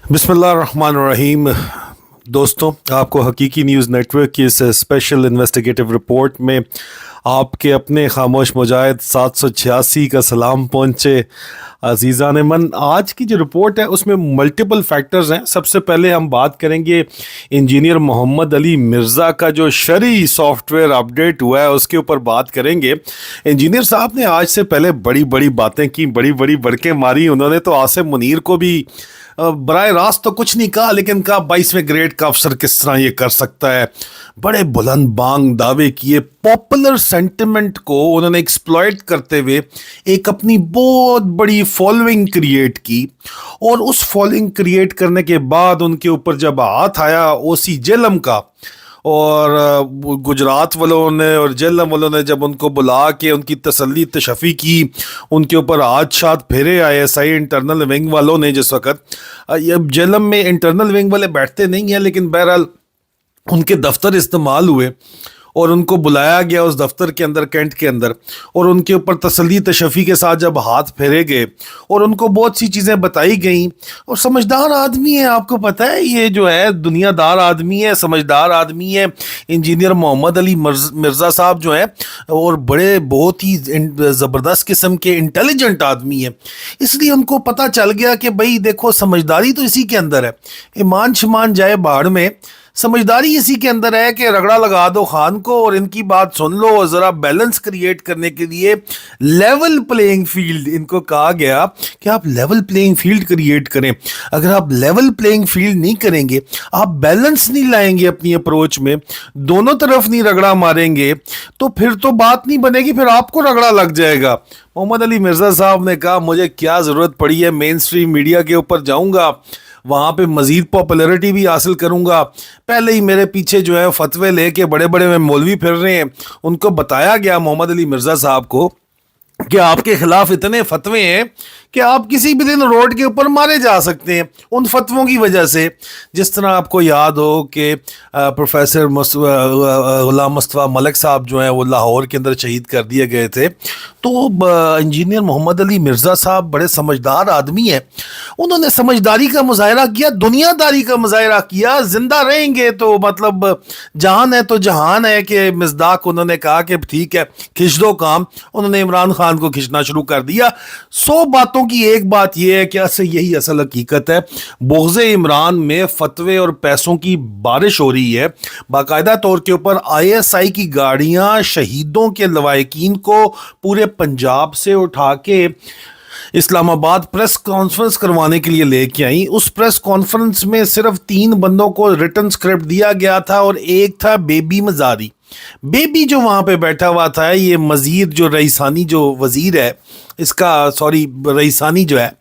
बिस्मिल्लाहिर्रहमानिर्रहीम। दोस्तों, आपको हकीकी न्यूज़ नेटवर्क की इस स्पेशल इन्वेस्टिगेटिव रिपोर्ट में आपके अपने खामोश मुजाहिद 786 का सलाम पहुँचे। अजीज़ान मन, आज की जो रिपोर्ट है उसमें मल्टीपल फैक्टर्स हैं। सबसे पहले हम बात करेंगे इंजीनियर मोहम्मद अली मिर्ज़ा का जो शरई सॉफ्टवेयर अपडेट हुआ है उसके ऊपर बात करेंगे। इंजीनियर साहब ने आज से पहले बड़ी बड़ी बातें की, बड़ी बड़ी बड़कें मारी। उन्होंने तो आसिम मुनीर को भी बराह रास्त तो कुछ नहीं कहा, लेकिन कहा 22वें ग्रेड का अफसर किस तरह ये कर सकता है। बड़े बुलंद बांग दावे किए। पॉपुलर सेंटिमेंट को उन्होंने एक्सप्लॉइट करते हुए एक अपनी बहुत बड़ी फॉलोइंग क्रिएट की, और उस फॉलोइंग क्रिएट करने के बाद उनके ऊपर जब हाथ आया ओसी जेलम का, और गुजरात वालों ने और जेलम वालों ने जब उनको बुला के उनकी तसल्ली तशफ़ी की, उनके ऊपर हाथ शात फेरे ISI इंटरनल विंग वालों ने। जिस वक्त ये जेलम में इंटरनल विंग वाले बैठते नहीं हैं, लेकिन बहरहाल उनके दफ्तर इस्तेमाल हुए और उनको बुलाया गया उस दफ्तर के अंदर, कैंट के अंदर, और उनके ऊपर तसल्ली तशफ़ी के साथ जब हाथ फेरे गए और उनको बहुत सी चीज़ें बताई गई। और समझदार आदमी है, आपको पता है ये जो है दुनियादार आदमी है, समझदार आदमी है इंजीनियर मोहम्मद अली मिर्ज़ा साहब जो है, और बड़े बहुत ही ज़बरदस्त किस्म के इंटेलिजेंट आदमी है। इसलिए उनको पता चल गया कि भाई देखो, समझदारी तो इसी के अंदर है, ईमान शमान जाए बाहर में, समझदारी इसी के अंदर है कि रगड़ा लगा दो खान को और इनकी बात सुन लो। और ज़रा बैलेंस क्रिएट करने के लिए लेवल प्लेइंग फील्ड, इनको कहा गया कि आप लेवल प्लेइंग फील्ड क्रिएट करें। अगर आप लेवल प्लेइंग फील्ड नहीं करेंगे, आप बैलेंस नहीं लाएंगे अपनी अप्रोच में, दोनों तरफ नहीं रगड़ा मारेंगे, तो फिर तो बात नहीं बनेगी, फिर आपको रगड़ा लग जाएगा। मोहम्मद अली मिर्ज़ा साहब ने कहा मुझे क्या ज़रूरत पड़ी है, मेन स्ट्रीम मीडिया के ऊपर जाऊँगा, वहाँ पे मज़ीद पॉपुलैरिटी भी हासिल करूँगा। पहले ही मेरे पीछे जो है फतवे लेके बड़े बड़े में मौलवी फिर रहे हैं। उनको बताया गया मोहम्मद अली मिर्ज़ा साहब को कि आपके खिलाफ इतने फतवे हैं कि आप किसी भी दिन रोड के ऊपर मारे जा सकते हैं उन फतवों की वजह से। जिस तरह आपको याद हो कि प्रोफेसर गुलाम मुस्तफ़ा मलिक साहब जो हैं वो लाहौर के अंदर शहीद कर दिए गए थे। तो इंजीनियर मोहम्मद अली मिर्ज़ा साहब बड़े समझदार आदमी हैं, उन्होंने समझदारी का मुजाहरा किया, दुनियादारी का मुजाहरा किया। जिंदा रहेंगे तो मतलब जान है तो जहान है कि मिसदाक उन्होंने कहा कि ठीक है खिंच दो काम। उन्होंने इमरान खान को खिंचना शुरू कर दिया। 100 बातों की एक बात यह है कि यही असल हकीकत है। बोग़्ज़े इमरान में फतवे और पैसों की बारिश हो रही है। बाकायदा तौर के ऊपर ISI की गाड़ियां शहीदों के लवाहिकीन को पूरे पंजाब से उठा के इस्लामाबाद प्रेस कॉन्फ्रेंस करवाने के लिए लेके आई। उस प्रेस कॉन्फ्रेंस में सिर्फ 3 बंदों को रिटन स्क्रिप्ट दिया गया था और एक था बेबी मजारी। बेबी जो वहाँ पे बैठा हुआ था, ये मजीद जो रईसानी जो वज़ीर है इसका, सॉरी रईसानी जो है,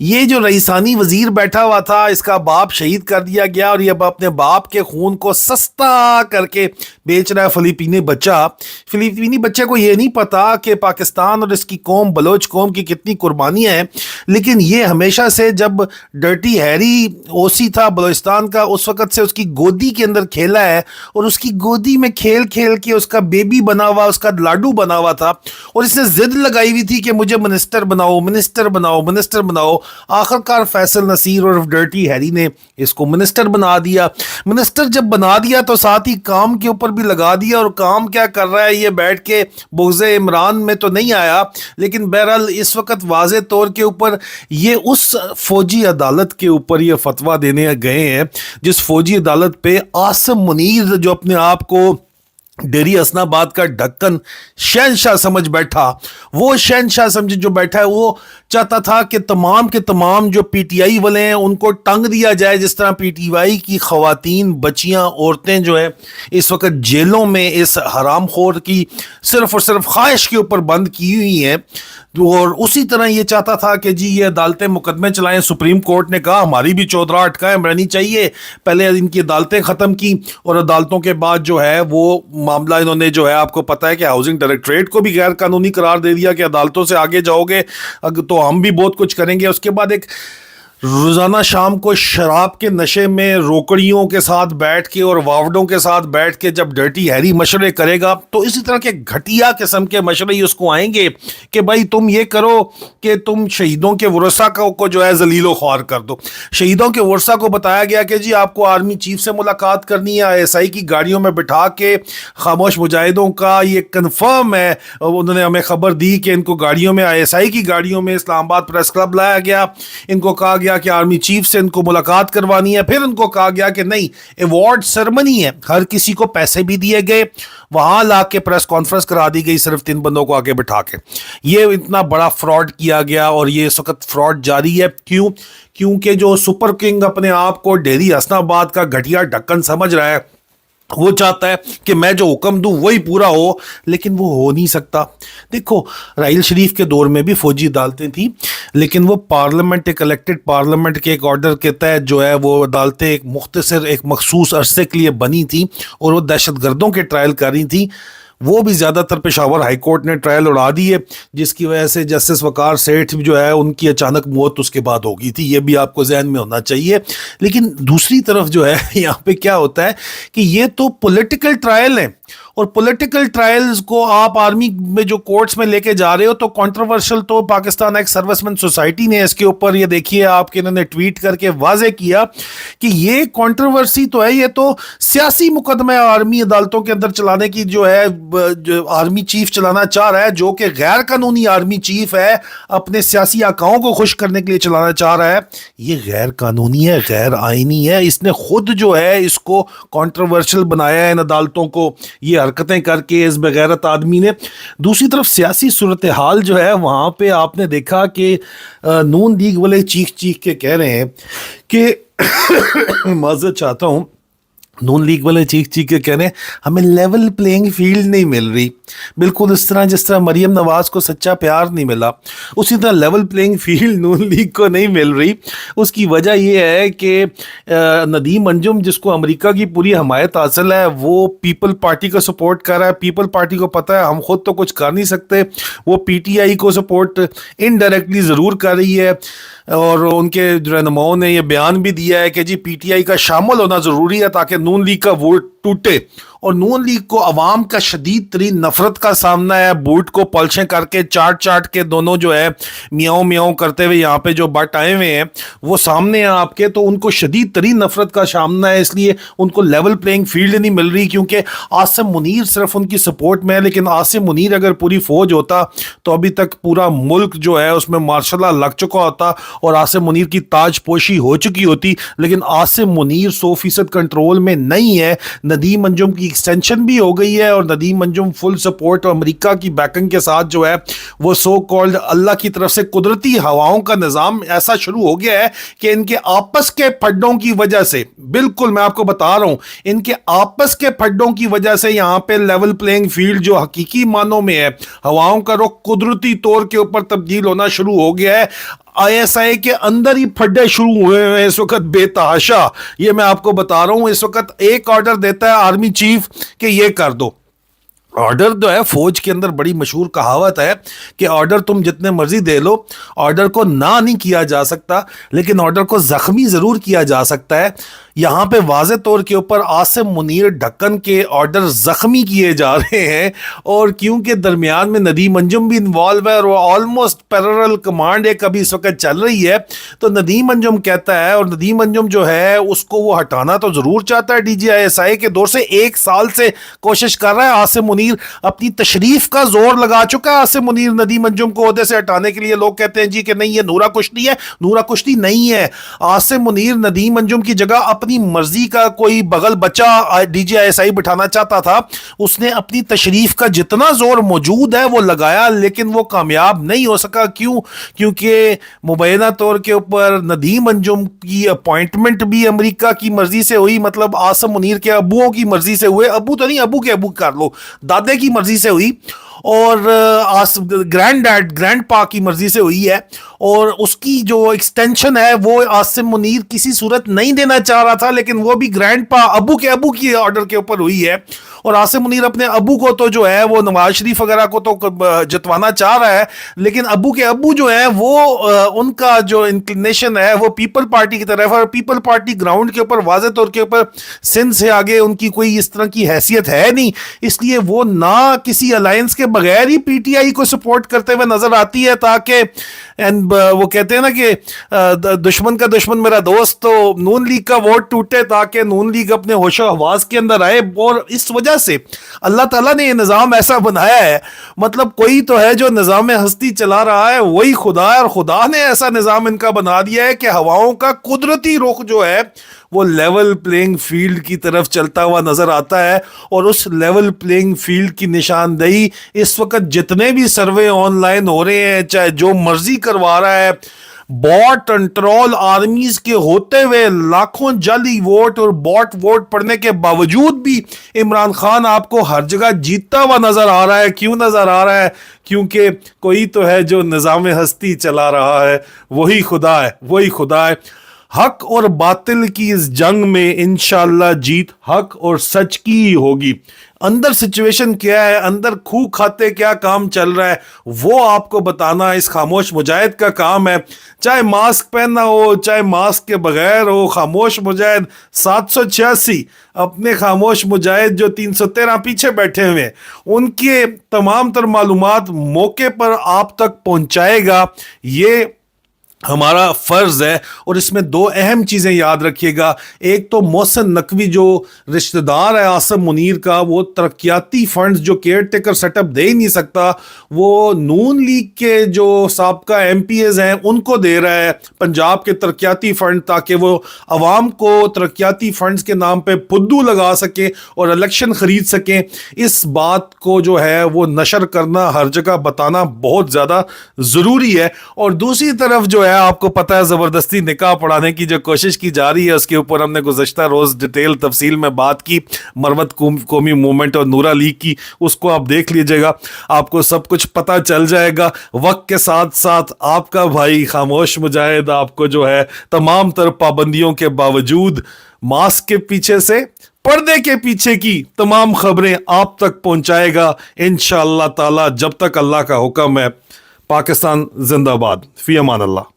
ये जो रईसानी वज़ीर बैठा हुआ था, इसका बाप शहीद कर दिया गया और ये अब अपने बाप के खून को सस्ता करके बेच रहा है फ़िलिपीनी बच्चा। फ़िलिपीनी बच्चे को ये नहीं पता कि पाकिस्तान और इसकी कौम, बलोच कौम की कितनी कुर्बानियाँ हैं। लेकिन ये हमेशा से, जब डर्टी हैरी OC था बलोचिस्तान का, उस वक़्त से उसकी गोदी के अंदर खेला है और उसकी गोदी में खेल खेल के उसका बेबी बना हुआ, उसका लाडू बना हुआ था। और इसने जिद लगाई हुई थी कि मुझे मिनिस्टर बनाओ, मिनिस्टर बनाओ, मिनिस्टर बनाओ। आखिरकार फैसल नसीर और डर्टी हैरी ने इसको मिनिस्टर बना दिया। मिनिस्टर जब बना दिया तो साथ ही काम के ऊपर भी लगा दिया। और काम क्या कर रहा है, ये बैठ के बोग़्ज़े इमरान में तो नहीं आया, लेकिन बहरहाल इस वक्त वाज़े तौर के ऊपर ये उस फौजी अदालत के ऊपर ये फतवा देने गए हैं जिस फौजी अदालत पे आसिम मुनीर, जो अपने आप को डेरी हसनाबाद का ढक्कन शहनशाह समझ बैठा, वो शहनशाह समझ जो बैठा है, वो चाहता था कि तमाम के तमाम जो PTI वाले हैं उनको टंग दिया जाए। जिस तरह PTI की ख़वातीन, बच्चियां, औरतें जो है इस वक्त जेलों में इस हरामखोर की सिर्फ और सिर्फ ख्वाहिश के ऊपर बंद की हुई हैं। और उसी तरह ये चाहता था कि जी ये अदालतें मुकदमे चलाएं। सुप्रीम कोर्ट ने कहा हमारी भी चौधराहट कायम रहनी चाहिए। पहले इनकी अदालतें ख़त्म की और अदालतों के बाद जो है वो मामला इन्होंने जो है, आपको पता है कि हाउसिंग डायरेक्टरेट को भी गैर कानूनी करार दे दिया कि अदालतों से आगे जाओगे तो हम भी बहुत कुछ करेंगे। उसके बाद एक روزانہ شام کو شراب کے نشے میں روکڑیوں کے ساتھ بیٹھ کے اور واوڈوں کے ساتھ بیٹھ کے جب ڈرٹی ہیری مشورے کرے گا تو اسی طرح کے گھٹیا قسم کے مشورے ہی اس کو آئیں گے کہ بھائی تم یہ کرو کہ تم شہیدوں کے ورثہ کو جو ہے ذلیل و خوار کر دو. شہیدوں کے ورثہ کو بتایا گیا کہ جی آپ کو آرمی چیف سے ملاقات کرنی ہے, ISI کی گاڑیوں میں بٹھا کے خاموش مجاہدوں کا یہ کنفرم ہے, انہوں نے ہمیں خبر دی کہ ان کو گاڑیوں میں ISI کی گاڑیوں میں اسلام آباد پریس کلب لایا گیا, ان کو کہا گیا کہ آرمی چیف سے ان کو ملاقات کروانی ہے. پھر ان کو کہا گیا کہ نہیں, ایوارڈ سرمنی ہے, ہر کسی کو پیسے بھی دیے گئے, وہاں لا کے پریس کانفرنس کرا دی گئی صرف 3 بندوں کو آگے بٹھا کے. یہ اتنا بڑا فراڈ کیا گیا اور یہ اس وقت فراڈ جاری ہے. کیونکہ جو سپر کنگ اپنے آپ کو ڈیری حسن آباد کا گھٹیا ڈھکن سمجھ رہا ہے, وہ چاہتا ہے کہ میں جو حکم دوں وہی پورا ہو, لیکن وہ ہو نہیں سکتا. دیکھو راحیل شریف کے دور میں بھی فوجی عدالتیں تھیں, لیکن وہ پارلیمنٹ, ایک الیکٹڈ پارلیمنٹ کے ایک آرڈر کے تحت جو ہے وہ عدالتیں ایک مختصر ایک مخصوص عرصے کے لیے بنی تھیں اور وہ دہشت گردوں کے ٹرائل کر رہی تھیں. وہ بھی زیادہ تر پشاور ہائی کورٹ نے ٹرائل اڑا دی ہے, جس کی وجہ سے جسٹس وقار سیٹھ جو ہے ان کی اچانک موت اس کے بعد ہو گئی تھی. یہ بھی آپ کو ذہن میں ہونا چاہیے. لیکن دوسری طرف جو ہے یہاں پہ کیا ہوتا ہے کہ یہ تو پولیٹیکل ٹرائل ہیں, اور پولیٹیکل ٹرائلز کو آپ آرمی میں جو کورٹس میں لے کے جا رہے ہو تو کنٹروورشل تو پاکستان ایک سروس مین سوسائٹی نے اس کے اوپر یہ دیکھیے آپ کے انہوں نے ٹویٹ کر کے واضح کیا کہ یہ کنٹروورسی تو ہے, یہ تو سیاسی مقدمہ آرمی عدالتوں کے اندر چلانے کی جو ہے جو آرمی چیف چلانا چاہ رہا ہے, جو کہ غیر قانونی آرمی چیف ہے, اپنے سیاسی آقاؤں کو خوش کرنے کے لیے چلانا چاہ رہا ہے. یہ غیر قانونی ہے, غیر آئینی ہے. اس نے خود جو ہے اس کو کنٹروورشل بنایا ہے ان عدالتوں کو, یہ حرکتیں کر کے اس بغیرت آدمی نے. دوسری طرف سیاسی صورتحال جو ہے وہاں پہ آپ نے دیکھا کہ نون لیگ والے چیخ کے کہہ رہے ہیں کہ معذرت چاہتا ہوں, نون لیگ والے چیخ کے کہہ رہے ہیں ہمیں لیول پلینگ فیلڈ نہیں مل رہی. بالکل اس طرح جس طرح مریم نواز کو سچا پیار نہیں ملا, اسی طرح لیول پلینگ فیلڈ نون لیگ کو نہیں مل رہی. اس کی وجہ یہ ہے کہ ندیم انجم جس کو امریکہ کی پوری حمایت حاصل ہے, وہ پیپل پارٹی کو سپورٹ کر رہا ہے. پیپل پارٹی کو پتہ ہے ہم خود تو کچھ کر نہیں سکتے, وہ PTI کو سپورٹ انڈائریکٹلی ضرور کر رہی ہے. اور ان کے رہنماؤں نے یہ بیان بھی دیا ہے کہ جی PTI کا شامل ہونا ضروری ہے تاکہ نون لیگ کا ووٹ ٹوٹے. اور نون لیگ کو عوام کا شدید ترین نفرت کا سامنا ہے. بوٹ کو پالشیں کر کے چاٹ کے دونوں جو ہے میاؤں میاؤں کرتے ہوئے یہاں پہ جو بٹ آئے ہوئے ہیں وہ سامنے ہیں آپ کے, تو ان کو شدید ترین نفرت کا سامنا ہے. اس لیے ان کو لیول پلینگ فیلڈ نہیں مل رہی, کیونکہ عاصم منیر صرف ان کی سپورٹ میں ہے. لیکن عاصم منیر اگر پوری فوج ہوتا تو ابھی تک پورا ملک جو ہے اس میں مارشل لا لگ چکا ہوتا اور عاصم منیر کی تاج پوشی ہو چکی ہوتی. لیکن عاصم منیر 100% کنٹرول میں نہیں ہے. ندیم انجم کی ایکسٹینشن بھی ہو گئی ہے اور ندیم انجم فل سپورٹ اور امریکہ کی بیکنگ کے ساتھ جو ہے وہ سو کالڈ اللہ کی طرف سے قدرتی ہواؤں کا نظام ایسا شروع ہو گیا ہے کہ ان کے آپس کے پھڈوں کی وجہ سے, بالکل میں آپ کو بتا رہا ہوں, ان کے آپس کے پھڈوں کی وجہ سے یہاں پہ لیول پلینگ فیلڈ جو حقیقی معنوں میں ہے, ہواؤں کا رخ قدرتی طور کے اوپر تبدیل ہونا شروع ہو گیا ہے. ISI کے اندر ہی پھڈے شروع ہوئے ہیں اس وقت بے تحاشا. یہ میں آپ کو بتا رہا ہوں, اس وقت ایک آرڈر دیتا ہے آرمی چیف کہ یہ کر دو. آرڈر جو ہے فوج کے اندر بڑی مشہور کہاوت ہے کہ آرڈر تم جتنے مرضی دے لو, آرڈر کو نہ نہیں کیا جا سکتا لیکن آرڈر کو زخمی ضرور کیا جا سکتا ہے. یہاں پہ واضح طور کے اوپر عاصم منیر ڈھکن کے آرڈر زخمی کیے جا رہے ہیں, اور کیونکہ درمیان میں ندیم انجم بھی انوالو ہے اور وہ آلموسٹ پیرل کمانڈ ایک ابھی اس وقت چل رہی ہے, تو ندیم انجم کہتا ہے, اور ندیم انجم جو ہے اس کو وہ ہٹانا تو ضرور چاہتا ہے DGI کے دور سے, 1 سال سے کوشش کر رہا ہے. عاصم منیر اپنی تشریف کا زور لگا چکا ہے. عاصم منیر ندیم انجم کو عہدے سے ہٹانے کے لیے لوگ کہتے ہیں جی کہ نہیں یہ نورا کشتی ہے, نورا کشتی نہیں ہے. عاصم منیر ندیم انجم کی جگہ اپنی مرضی کا کوئی بغل بچہ DGI بٹھانا چاہتا تھا. اس نے اپنی تشریف کا جتنا زور موجود ہے وہ لگایا, لیکن وہ کامیاب نہیں ہو سکا. کیونکہ مبینہ طور کے اوپر ندیم انجم کی اپوائنٹمنٹ بھی امریکہ کی مرضی سے ہوئی, مطلب عاصم منیر کے ابوؤں کی مرضی سے ہوئے. ابو تو نہیں, ابو کے ابو کر لو, दादे की मर्जी से हुई और ग्रैंड पा की मर्जी से हुई है, और उसकी जो एक्सटेंशन है वो आसिम मुनीर किसी सूरत नहीं देना चाह रहा था, लेकिन वो भी ग्रैंड पा अबू की ऑर्डर के ऊपर हुई है। और आसिम मुनीर अपने अबू को तो जो है वो नवाज शरीफ वगैरह को तो जितवाना चाह रहा है, लेकिन अबू के अबू जो है वो उनका जो इंक्लिनेशन है वो पीपल पार्टी की तरफ है, और पीपल पार्टी ग्राउंड के ऊपर वाज़े तौर के ऊपर सिंध से आगे उनकी कोई इस तरह की हैसियत है नहीं, इसलिए वो ना किसी अलायंस के बगैर ही पीटीआई को सपोर्ट करते हुए नजर आती है, ताकि वो कहते हैं ना कि दुश्मन का दुश्मन मेरा दोस्त, तो नून लीग का वोट टूटे ताकि नून लीग अपने होशो हवास के अंदर आए। और इस वजह से अल्लाह ताला ने ये निज़ाम ऐसा बनाया है, मतलब कोई तो है जो निज़ाम हस्ती चला रहा है, वही खुदा है, और खुदा ने ऐसा निज़ाम इनका बना दिया है कि हवाओं का कुदरती रुख जो है वो लेवल प्लेइंग फील्ड की तरफ चलता हुआ नजर आता है। और उस लेवल प्लेइंग फील्ड की निशानदेही इस वक्त जितने भी सर्वे ऑनलाइन हो रहे हैं, चाहे जो मर्जी करवा रहा है, बॉट एंड ट्रोल आर्मीज के होते हुए लाखों जाली वोट और बॉट वोट पड़ने के बावजूद भी इमरान खान आपको हर जगह जीतता हुआ नजर आ रहा है। क्यों नजर आ रहा है? क्योंकि कोई तो है जो निज़ाम हस्ती चला रहा है, वही खुदा है, वही खुदा है। हक और बातिल की इस जंग में इंशाअल्लाह जीत हक और सच की ही होगी। अंदर सिचुएशन क्या है, अंदर खूह खाते क्या काम चल रहा है, वो आपको बताना इस खामोश मुजाहिद का काम है। चाहे मास्क पहनना हो, चाहे मास्क के बगैर हो, खामोश मुजाहिद 786 अपने खामोश मुजाहिद जो 313 पीछे बैठे हुए हैं, उनके तमाम तर मालूमात मौके पर आप तक पहुंचाएगा, ये हमारा फर्ज है। और इसमें दो अहम चीजें याद रखिएगा। एक तो मोहसिन नकवी जो रिश्तेदार है आसिम मुनीर का, वो तरक्याती फंड्स जो केयर टेकर सेटअप दे ही नहीं सकता, वो नून लीग के जो साबका एमपीएज हैं उनको दे रहा है पंजाब के तरक्याती फंड, ताकि वो अवाम को तरक्याती फंड्स के नाम पे फुद्दू लगा सके और इलेक्शन खरीद सकें। इस बात को जो है वो नशर करना, हर जगह बताना बहुत ज़्यादा ज़रूरी है। और दूसरी तरफ जो आपको पता है जबरदस्ती निकाह पढ़ाने की जो कोशिश की जा रही है, उसके ऊपर हमने गुज़श्ता रोज डिटेल तफसील में बात की, मरवत कौमी मूवमेंट और नूरा लीग की, उसको आप देख लीजिएगा, आपको सब कुछ पता चल जाएगा। वक्त के साथ साथ आपका भाई खामोश मुजाहिद आपको जो है तमाम तर पाबंदियों के बावजूद मास्क के पीछे से, पर्दे के पीछे की तमाम खबरें आप तक पहुंचाएगा इंशाअल्लाह ताला, जब तक अल्लाह का हुक्म है। पाकिस्तान जिंदाबाद। फी अमान अल्लाह।